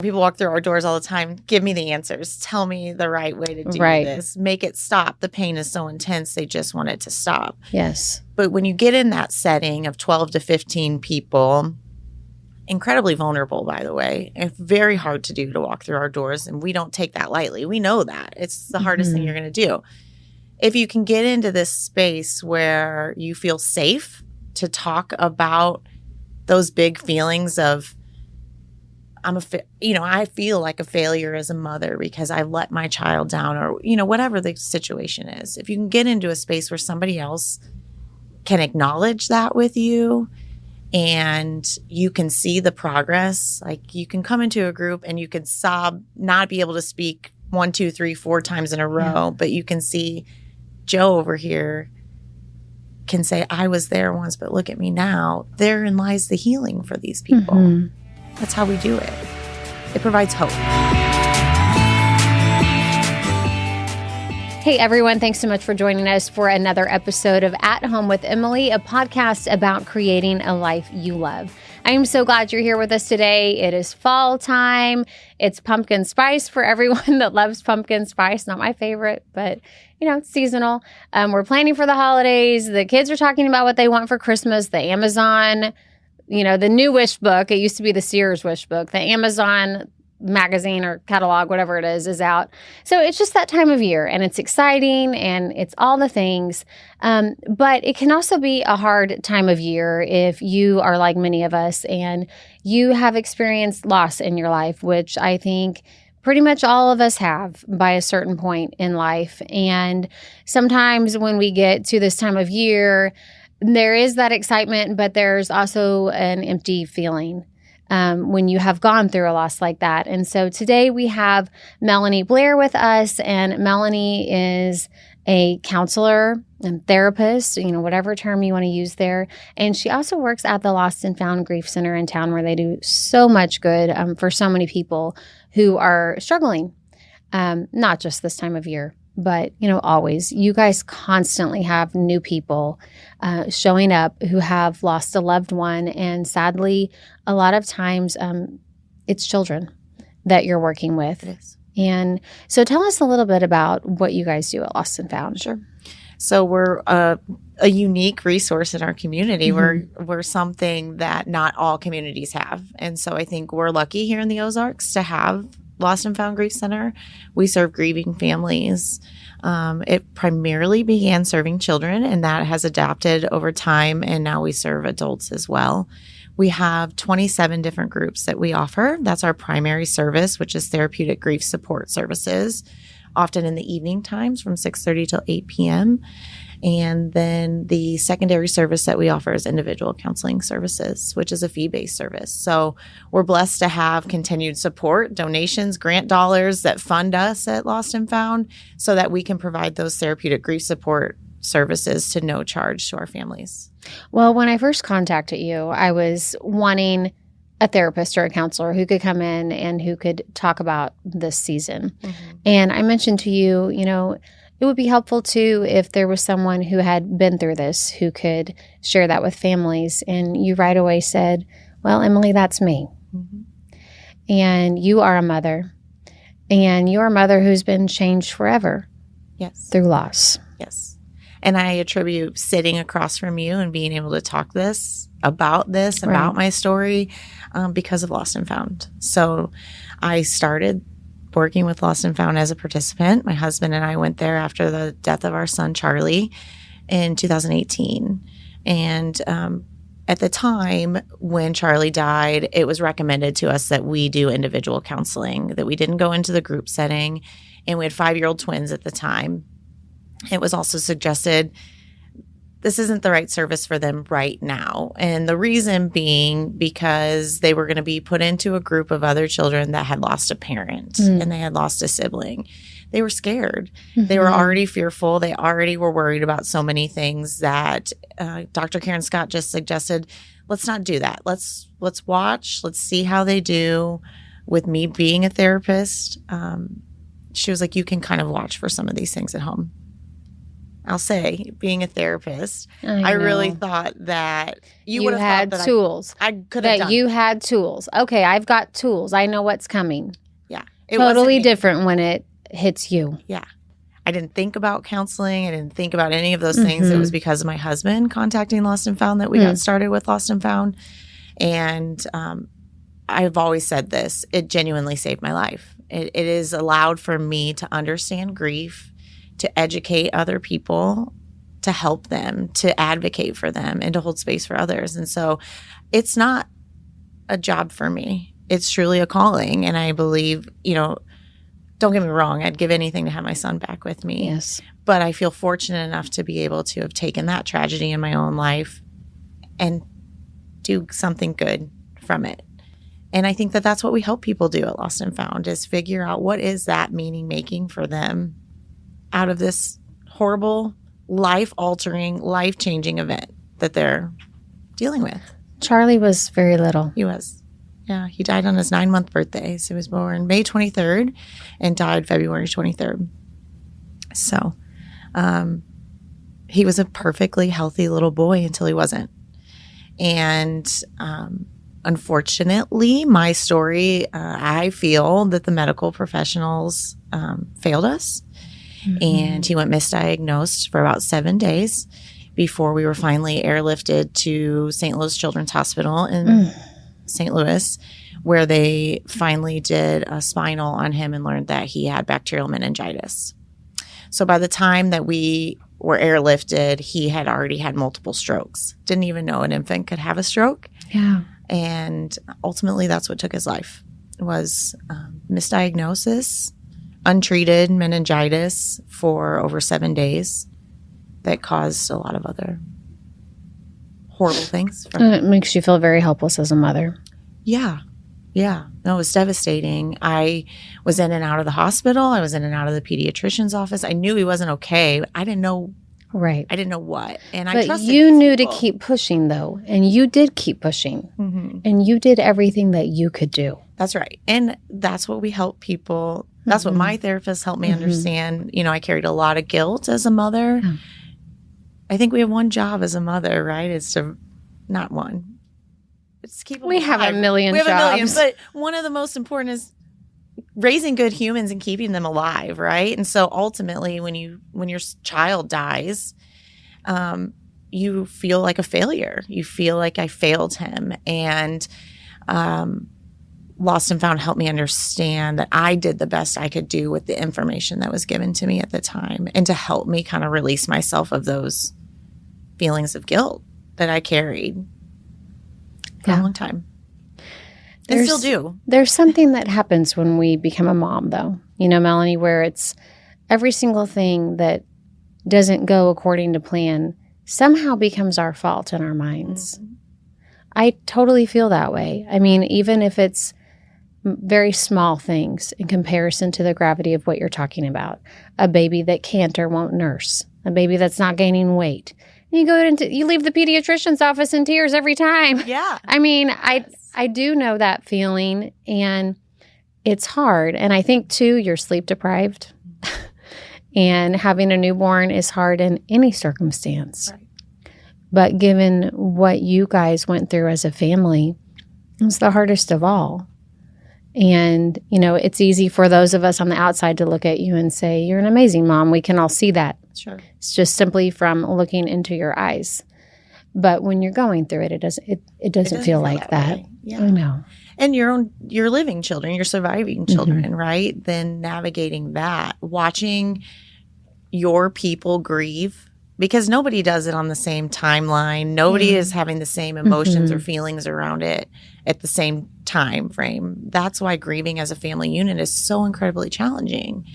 People walk through our doors all the time. Give me the answers. Tell me the right way to do this. Make it stop. The pain is so intense. They just want it to stop. Yes. But when you get in that setting of 12 to 15 people, incredibly vulnerable, by the way, it's very hard to do to walk through our doors. And we don't take that lightly. We know that. It's the hardest thing you're going to do. If you can get into this space where you feel safe to talk about those big feelings of, I feel like a failure as a mother because I let my child down, or, whatever the situation is. If you can get into a space where somebody else can acknowledge that with you and you can see the progress, like you can come into a group and you can sob, not be able to speak 1, 2, 3, 4 times in a row, but you can see Joe over here can say, I was there once, but look at me now. Therein lies the healing for these people. That's how we do it. It provides hope. Hey, everyone. Thanks so much for joining us for another episode of At Home with Emily, a podcast about creating a life you love. I am so glad you're here with us today. It is fall time. It's pumpkin spice for everyone that loves pumpkin spice. Not my favorite, but it's seasonal. We're planning for the holidays. The kids are talking about what they want for Christmas. The Amazon, the new wish book. It used to be the Sears wish book. The Amazon magazine or catalog, whatever it is out. So it's just that time of year, and it's exciting and it's all the things. But it can also be a hard time of year if you are like many of us and you have experienced loss in your life, which I think pretty much all of us have by a certain point in life. And sometimes when we get to this time of year, there is that excitement, but there's also an empty feeling when you have gone through a loss like that. And so today we have Melanie Blair with us, and Melanie is a counselor and therapist, whatever term you want to use there. And she also works at the Lost and Found Grief Center in town, where they do so much good for so many people who are struggling, not just this time of year, but, always. You guys constantly have new people showing up who have lost a loved one. And sadly, a lot of times it's children that you're working with. It is. And so tell us a little bit about what you guys do at Lost and Found. Sure. So we're a unique resource in our community. We're something that not all communities have. And so I think we're lucky here in the Ozarks to have Lost and Found Grief Center. We serve grieving families. It primarily began serving children, and that has adapted over time, and now we serve adults as well. We have 27 different groups that we offer. That's our primary service, which is therapeutic grief support services, often in the evening times from 6:30 till 8 p.m. And then the secondary service that we offer is individual counseling services, which is a fee-based service. So we're blessed to have continued support, donations, grant dollars that fund us at Lost and Found so that we can provide those therapeutic grief support services to no charge to our families. Well, when I first contacted you, I was wanting a therapist or a counselor who could come in and who could talk about this season. And I mentioned to you, it would be helpful too if there was someone who had been through this who could share that with families. And you right away said, well, Emily, that's me. And you are a mother. And you're a mother who's been changed forever. Yes. Through loss. Yes. And I attribute sitting across from you and being able to talk about my story because of Lost and Found. So I started working with Lost and Found as a participant. My husband and I went there after the death of our son, Charlie, in 2018. And at the time when Charlie died, it was recommended to us that we do individual counseling, that we didn't go into the group setting. And we had 5-year-old twins at the time. It was also suggested this isn't the right service for them right now. And the reason being because they were going to be put into a group of other children that had lost a parent and they had lost a sibling. They were scared. They were already fearful. They already were worried about so many things that Dr. Karen Scott just suggested, let's not do that. Let's watch. Let's see how they do. With me being a therapist, she was like, you can kind of watch for some of these things at home. I'll say, being a therapist, I really thought that you would have had thought that tools. I could have done. You had tools. Okay, I've got tools. I know what's coming. Yeah. Totally different when it hits you. Yeah. I didn't think about counseling. I didn't think about any of those things. It was because of my husband contacting Lost and Found that we got started with Lost and Found. And I've always said this, it genuinely saved my life. It is allowed for me to understand grief, to educate other people, to help them, to advocate for them, and to hold space for others. And so it's not a job for me. It's truly a calling. And I believe, don't get me wrong, I'd give anything to have my son back with me. Yes. But I feel fortunate enough to be able to have taken that tragedy in my own life and do something good from it. And I think that that's what we help people do at Lost and Found, is figure out what is that meaning making for them out of this horrible, life-altering, life-changing event that they're dealing with. Charlie was very little. He was. Yeah, he died on his 9-month birthday. So he was born May 23rd and died February 23rd. So he was a perfectly healthy little boy until he wasn't. And unfortunately, my story, I feel that the medical professionals failed us. And he went misdiagnosed for about 7 days before we were finally airlifted to St. Louis Children's Hospital in St. Louis, where they finally did a spinal on him and learned that he had bacterial meningitis. So by the time that we were airlifted, he had already had multiple strokes. Didn't even know an infant could have a stroke. Yeah. And ultimately, that's what took his life, was misdiagnosis, untreated meningitis for over 7 days that caused a lot of other horrible things. And it makes you feel very helpless as a mother. Yeah. No, it was devastating. I was in and out of the hospital. I was in and out of the pediatrician's office. I knew he wasn't okay. I didn't know. Right. I didn't know what. And but I trusted you knew people. to keep pushing, though. And you did keep pushing. And you did everything that you could do. That's right. And that's what we help people. That's what my therapist helped me understand. I carried a lot of guilt as a mother. Yeah. I think we have one job as a mother, right? Is to not one. It's keep them We have alive. a million We have jobs. a million, but one of the most important is raising good humans and keeping them alive, right? And so ultimately, when your child dies, you feel like a failure. You feel like I failed him, and Lost and Found helped me understand that I did the best I could do with the information that was given to me at the time, and to help me kind of release myself of those feelings of guilt that I carried for a long time. And still do. There's something that happens when we become a mom, though, Melanie, where it's every single thing that doesn't go according to plan somehow becomes our fault in our minds. I totally feel that way. I mean, even if it's very small things in comparison to the gravity of what you're talking about. A baby that can't or won't nurse, a baby that's not gaining weight. You leave the pediatrician's office in tears every time. Yeah. I mean, I do know that feeling, and it's hard. And I think, too, you're sleep deprived. And having a newborn is hard in any circumstance. Right. But given what you guys went through as a family, it's the hardest of all. And, it's easy for those of us on the outside to look at you and say, you're an amazing mom. We can all see that. Sure. It's just simply from looking into your eyes. But when you're going through it, it doesn't feel like that. Yeah. I know. And your living children, your surviving children, right? Then navigating that, watching your people grieve, because nobody does it on the same timeline. Nobody is having the same emotions or feelings around it at the same time frame. That's why grieving as a family unit is so incredibly challenging.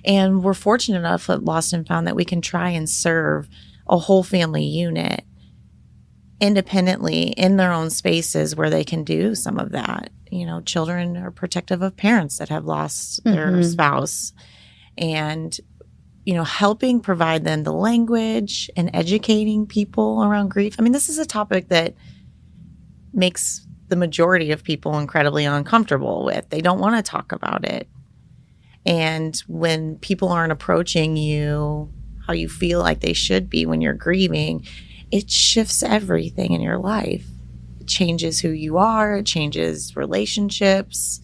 And we're fortunate enough at Lost and Found that we can try and serve a whole family unit independently in their own spaces where they can do some of that. Children are protective of parents that have lost their spouse, and helping provide them the language and educating people around grief. I mean, this is a topic that makes the majority of people incredibly uncomfortable with. They don't want to talk about it. And when people aren't approaching you how you feel like they should be when you're grieving, it shifts everything in your life. It changes who you are. It changes relationships.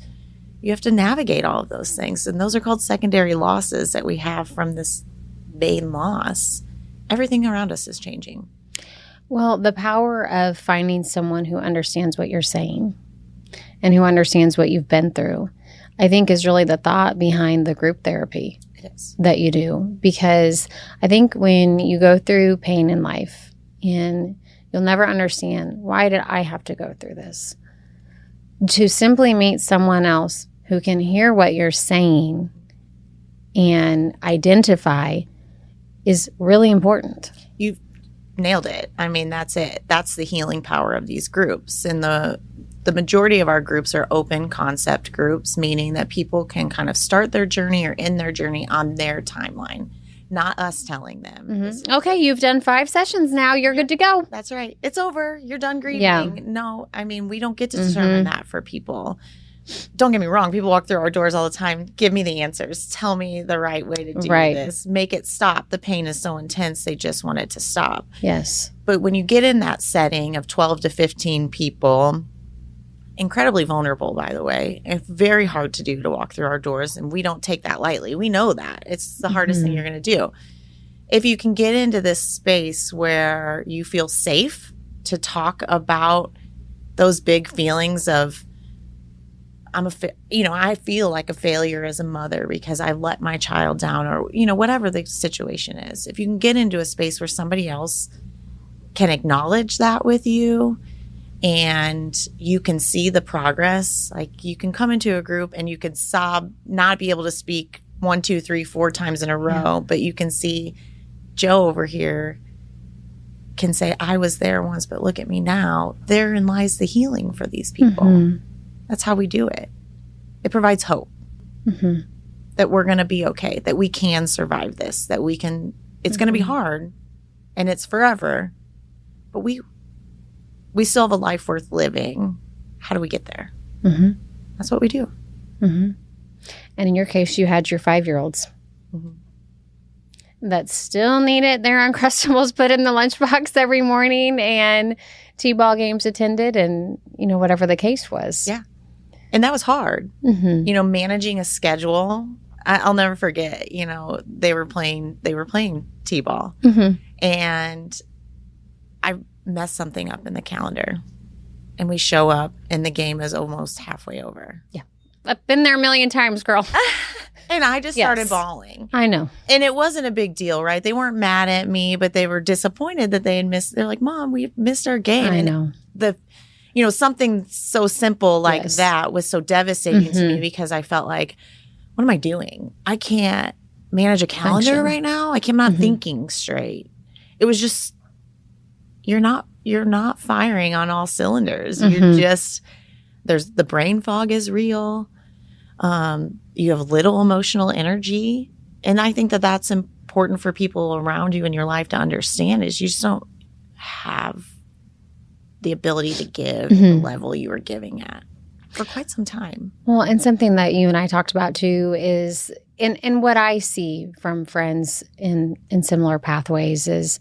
You have to navigate all of those things. And those are called secondary losses that we have from this main loss. Everything around us is changing. Well, the power of finding someone who understands what you're saying and who understands what you've been through, I think is really the thought behind the group therapy that you do. Because I think when you go through pain in life and you'll never understand, why did I have to go through this? To simply meet someone else who can hear what you're saying and identify is really important. You've nailed it. I mean, that's it. That's the healing power of these groups. And the majority of our groups are open concept groups, meaning that people can kind of start their journey or end their journey on their timeline, not us telling them. Mm-hmm. Okay, you've done 5 sessions now. You're good to go. That's right. It's over. You're done grieving. Yeah. No, I mean, we don't get to determine that for people. Don't get me wrong. People walk through our doors all the time. Give me the answers. Tell me the right way to do this. Make it stop. The pain is so intense. They just want it to stop. Yes. But when you get in that setting of 12 to 15 people, incredibly vulnerable, by the way, it's very hard to do to walk through our doors. And we don't take that lightly. We know that. It's the hardest thing you're going to do. If you can get into this space where you feel safe to talk about those big feelings of, I feel like a failure as a mother because I let my child down, or, whatever the situation is. If you can get into a space where somebody else can acknowledge that with you and you can see the progress, like you can come into a group and you can sob, not be able to speak 1, 2, 3, 4 times in a row, but you can see Joe over here can say, I was there once, but look at me now. Therein lies the healing for these people. Mm-hmm. That's how we do it. It provides hope that we're going to be okay, that we can survive this, that we can, it's going to be hard and it's forever, but we still have a life worth living. How do we get there? That's what we do. And in your case, you had your 5-year-olds that still needed their Uncrustables put in the lunchbox every morning and T-ball games attended and, whatever the case was. Yeah. And that was hard. Managing a schedule. I'll never forget, they were playing T-ball and I messed something up in the calendar and we show up and the game is almost halfway over. Yeah. I've been there a million times, girl. And I just started bawling. I know. And it wasn't a big deal, right? They weren't mad at me, but they were disappointed that they had missed. They're like, Mom, we missed our game. I know. Something so simple like that was so devastating to me because I felt like, what am I doing? I can't manage a calendar right now. I'm not thinking straight. It was just, you're not firing on all cylinders. You're just, the brain fog is real. You have little emotional energy. And I think that that's important for people around you in your life to understand is you just don't have the ability to give the level you were giving at for quite some time. Well, and something that you and I talked about too is in what I see from friends in similar pathways is,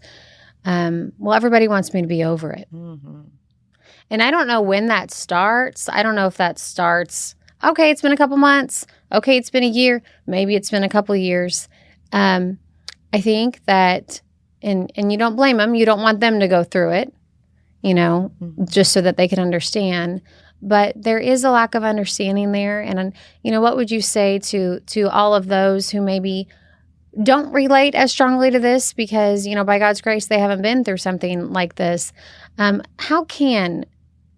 everybody wants me to be over it. And I don't know when that starts. I don't know if that starts, okay, it's been a couple months. Okay, it's been a year. Maybe it's been a couple of years. I think that, and you don't blame them. You don't want them to go through it, just so that they can understand. But there is a lack of understanding there. And, what would you say to all of those who maybe don't relate as strongly to this because, by God's grace, they haven't been through something like this? How can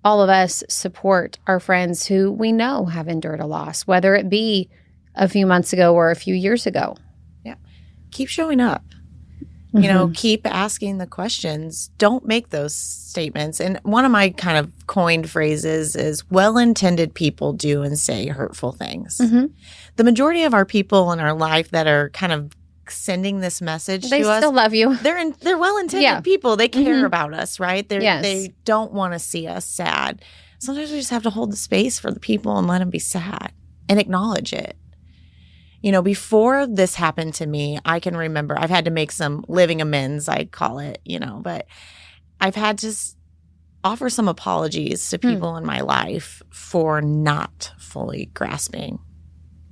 all of us support our friends who we know have endured a loss, whether it be a few months ago or a few years ago? Yeah. Keep showing up. Keep asking the questions. Don't make those statements. And one of my kind of coined phrases is well-intended people do and say hurtful things. The majority of our people in our life that are kind of sending this message to us, they still love you. They're well-intended people. They care about us, right? They don't want to see us sad. Sometimes we just have to hold the space for the people and let them be sad and acknowledge it. Before this happened to me, I can remember I've had to make some living amends, I call it, but I've had to offer some apologies to people in my life for not fully grasping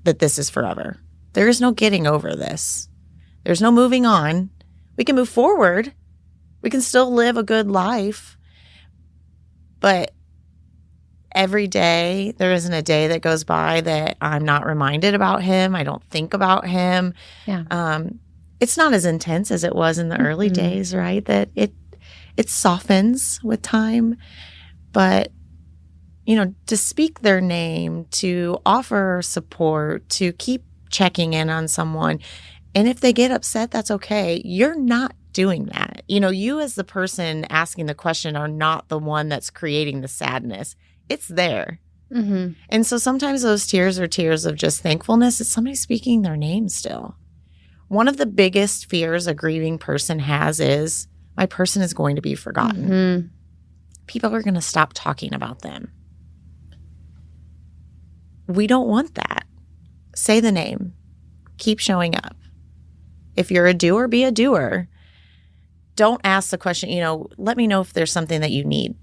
that this is forever. There is no getting over this. There's no moving on. We can move forward. We can still live a good life. But every day, there isn't a day that goes by that I'm not reminded about him. I don't think about him. Yeah. It's not as intense as it was in the early days, right? That it softens with time. But, to speak their name, to offer support, to keep checking in on someone. And if they get upset, that's okay. You're not doing that. You as the person asking the question are not the one that's creating the sadness. It's there. Mm-hmm. And so sometimes those tears are tears of just thankfulness. It's somebody speaking their name still. One of the biggest fears a grieving person has is my person is going to be forgotten. Mm-hmm. People are going to stop talking about them. We don't want that. Say the name. Keep showing up. If you're a doer, be a doer. Don't ask the question, let me know if there's something that you need.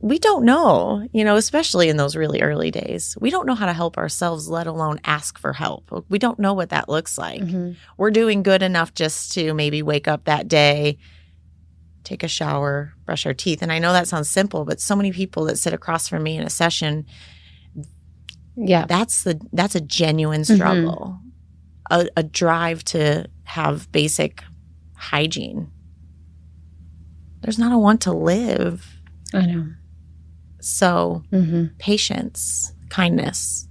We don't know, especially in those really early days. We don't know how to help ourselves, let alone ask for help. We don't know what that looks like. Mm-hmm. We're doing good enough just to maybe wake up that day, take a shower, brush our teeth. And I know that sounds simple, but so many people that sit across from me in a session, that's a genuine struggle, a drive to have basic hygiene. There's not a want to live. I know. So patience, kindness.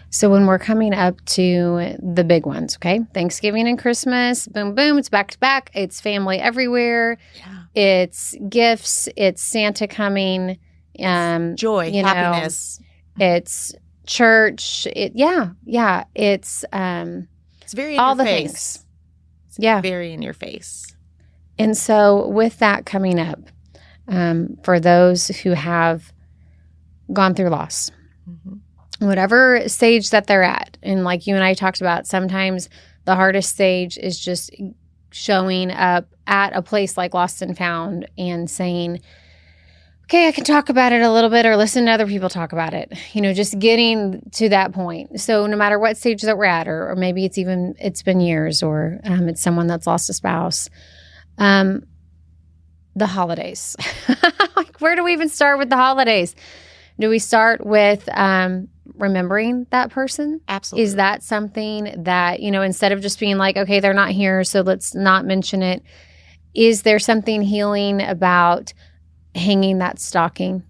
So when we're coming up to the big ones, okay? Thanksgiving and Christmas, boom, boom, it's back to back. It's family everywhere. Yeah. It's gifts. It's Santa coming. Joy, happiness. It's church. It's very in all your the face. Things. It's very in your face. And so with that coming up, for those who have gone through loss, whatever stage that they're at, and like you and I talked about, sometimes the hardest stage is just showing up at a place like Lost and Found and saying, okay, I can talk about it a little bit or listen to other people talk about it, just getting to that point. So no matter what stage that we're at, or maybe it's been years, or it's someone that's lost a spouse, the holidays. Like, where do we even start with the holidays? Do we start with remembering that person? Absolutely. Is that something that, instead of just being like, okay, they're not here, so let's not mention it, is there something healing about hanging that stocking,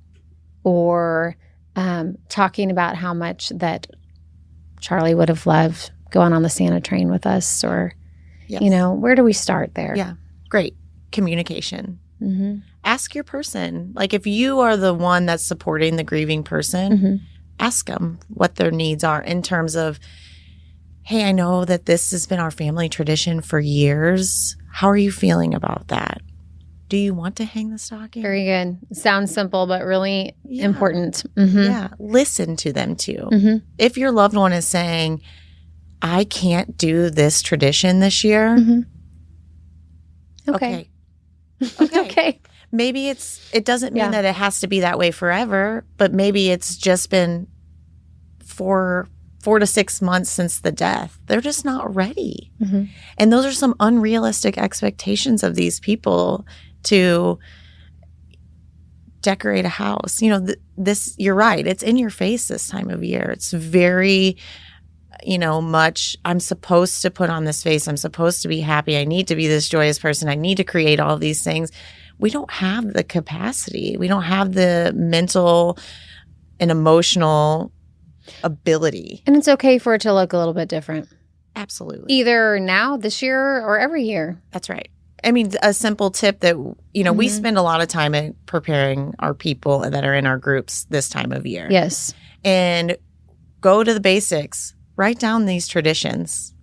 or talking about how much that Charlie would have loved going on the Santa train with us? Or, where do we start there? Yeah, great. Communication. Mm-hmm. Ask your person. Like, if you are the one that's supporting the grieving person, ask them what their needs are in terms of, hey, I know that this has been our family tradition for years. How are you feeling about that? Do you want to hang the stocking? Very good. Sounds simple, but really important. Mm-hmm. Yeah. Listen to them too. Mm-hmm. If your loved one is saying, I can't do this tradition this year. Mm-hmm. Okay. Okay. Maybe it doesn't mean that it has to be that way forever, but maybe it's just been 4 to 6 months since the death. They're just not ready. Mm-hmm. And those are some unrealistic expectations of these people to decorate a house. You're right. It's in your face this time of year. It's very, much, I'm supposed to put on this face. I'm supposed to be happy. I need to be this joyous person. I need to create all of these things. We don't have the capacity. We don't have the mental and emotional ability. And it's okay for it to look a little bit different. Absolutely. Either now, this year, or every year. That's right. I mean, a simple tip that, we spend a lot of time in preparing our people that are in our groups this time of year. Yes. And go to the basics. Write down these traditions.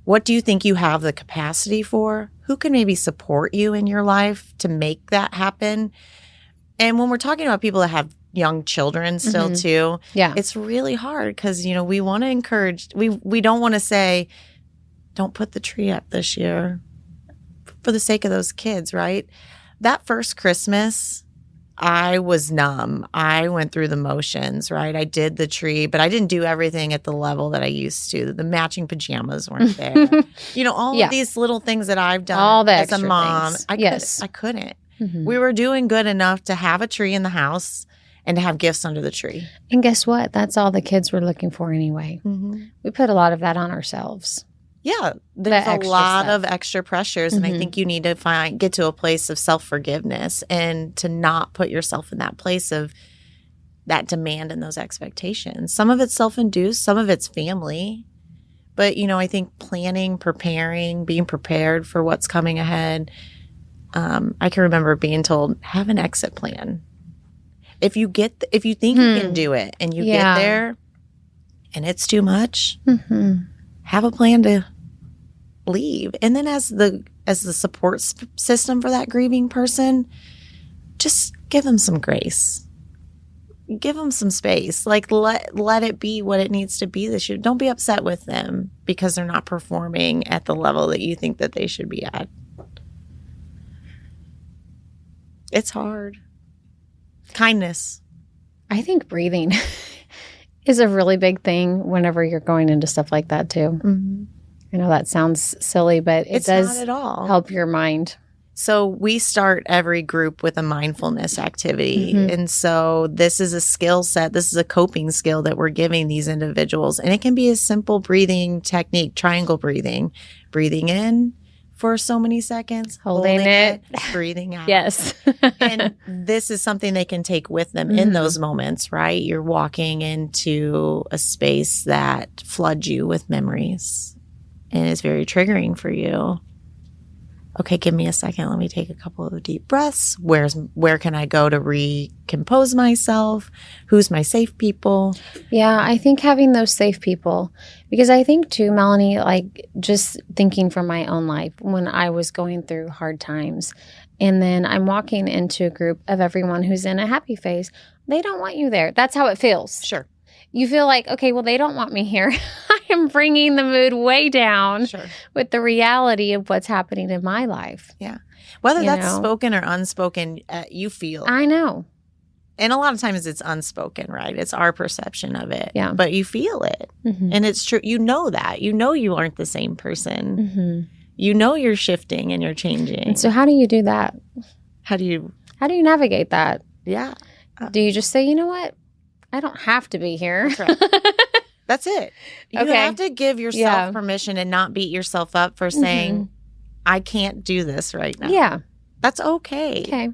What do you think you have the capacity for? Who can maybe support you in your life to make that happen? And when we're talking about people that have young children still too. Yeah. It's really hard because, we want to encourage, we don't want to say, don't put the tree up this year for the sake of those kids, right? That first Christmas, I was numb. I went through the motions, right? I did the tree, but I didn't do everything at the level that I used to. The matching pajamas weren't there. All of these little things that I've done all the as a mom. Things. I couldn't. We were doing good enough to have a tree in the house and to have gifts under the tree. And guess what? That's all the kids were looking for anyway. We put a lot of that on ourselves. Yeah, there's a lot of extra pressures, and I think you need to get to a place of self-forgiveness and to not put yourself in that place of that demand and those expectations. Some of it's self-induced, some of it's family. But, I think planning, preparing, being prepared for what's coming ahead. I can remember being told, have an exit plan. If you think you can do it and you get there and it's too much, have a plan to leave. And then as the support system for that grieving person, just give them some grace. Give them some space. Like let it be what it needs to be this year. Don't be upset with them because they're not performing at the level that you think that they should be at. It's hard. Kindness. I think breathing is a really big thing whenever you're going into stuff like that too. I know that sounds silly, but it does not at all help your mind. So we start every group with a mindfulness activity. And so this is a skill set. This is a coping skill that we're giving these individuals. And it can be a simple breathing technique, triangle breathing. Breathing in for so many seconds, holding it, breathing out. Yes. And this is something they can take with them in those moments, right? You're walking into a space that floods you with memories and is very triggering for you. Okay, give me a second. Let me take a couple of deep breaths. Where can I go to recompose myself? Who's my safe people? Yeah, I think having those safe people, because I think too, Melanie, like just thinking from my own life when I was going through hard times, and then I'm walking into a group of everyone who's in a happy phase, they don't want you there. That's how it feels. Sure. You feel like, okay, well, they don't want me here. I am bringing the mood way down with the reality of what's happening in my life. Yeah. Whether that's spoken or unspoken, you feel. I know. And a lot of times it's unspoken, right? It's our perception of it. Yeah. But you feel it. And it's true. You know that. You know you aren't the same person. You know you're shifting and you're changing. And so how do you do that? How do you navigate that? Yeah. Do you just say, you know what? I don't have to be here. That's right. That's it. You have to give yourself permission and not beat yourself up for saying, I can't do this right now. Yeah. That's okay. Okay.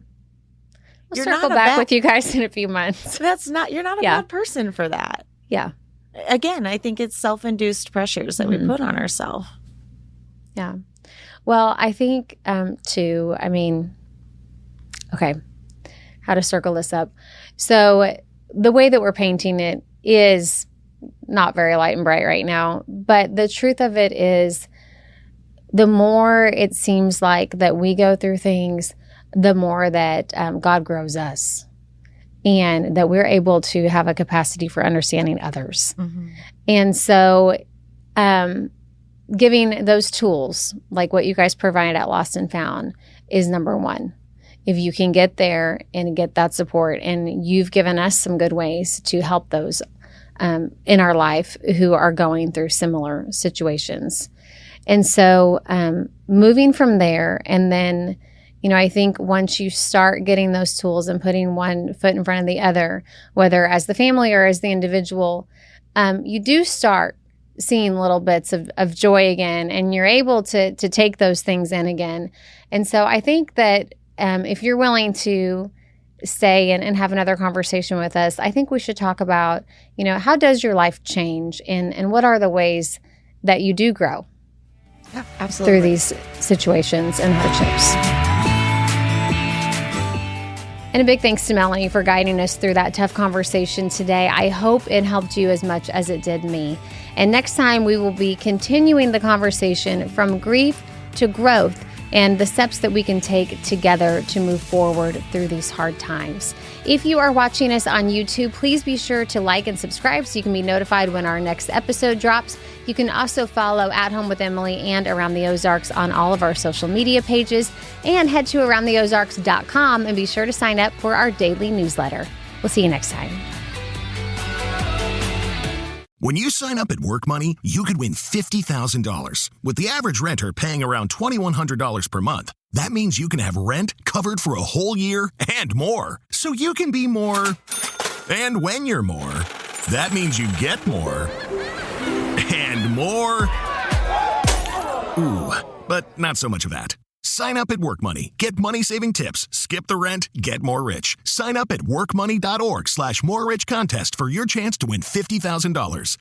We'll circle back with you guys in a few months. You're not a bad person for that. Yeah. Again, I think it's self-induced pressures that we put on ourselves. Yeah. Well, I think too, okay, how to circle this up. So the way that we're painting it is not very light and bright right now, but the truth of it is the more it seems like that we go through things, the more that God grows us and that we're able to have a capacity for understanding others. And so giving those tools, like what you guys provide at Lost and Found, is number one. If you can get there and get that support, and you've given us some good ways to help those in our life who are going through similar situations. And so moving from there, and then, I think once you start getting those tools and putting one foot in front of the other, whether as the family or as the individual, you do start seeing little bits of joy again, and you're able to take those things in again. And so I think that if you're willing to stay and have another conversation with us, I think we should talk about, how does your life change, and what are the ways that you do grow through these situations and hardships. And a big thanks to Melanie for guiding us through that tough conversation today. I hope it helped you as much as it did me. And next time we will be continuing the conversation from grief to growth and the steps that we can take together to move forward through these hard times. If you are watching us on YouTube, please be sure to like and subscribe so you can be notified when our next episode drops. You can also follow At Home with Emily and Around the Ozarks on all of our social media pages, and head to aroundtheozarks.com and be sure to sign up for our daily newsletter. We'll see you next time. When you sign up at Work Money, you could win $50,000. With the average renter paying around $2,100 per month, that means you can have rent covered for a whole year and more. So you can be more. And when you're more, that means you get more. And more. Ooh, but not so much of that. Sign up at Work Money. Get money-saving tips. Skip the rent. Get more rich. Sign up at workmoney.org/more-rich contest for your chance to win $50,000.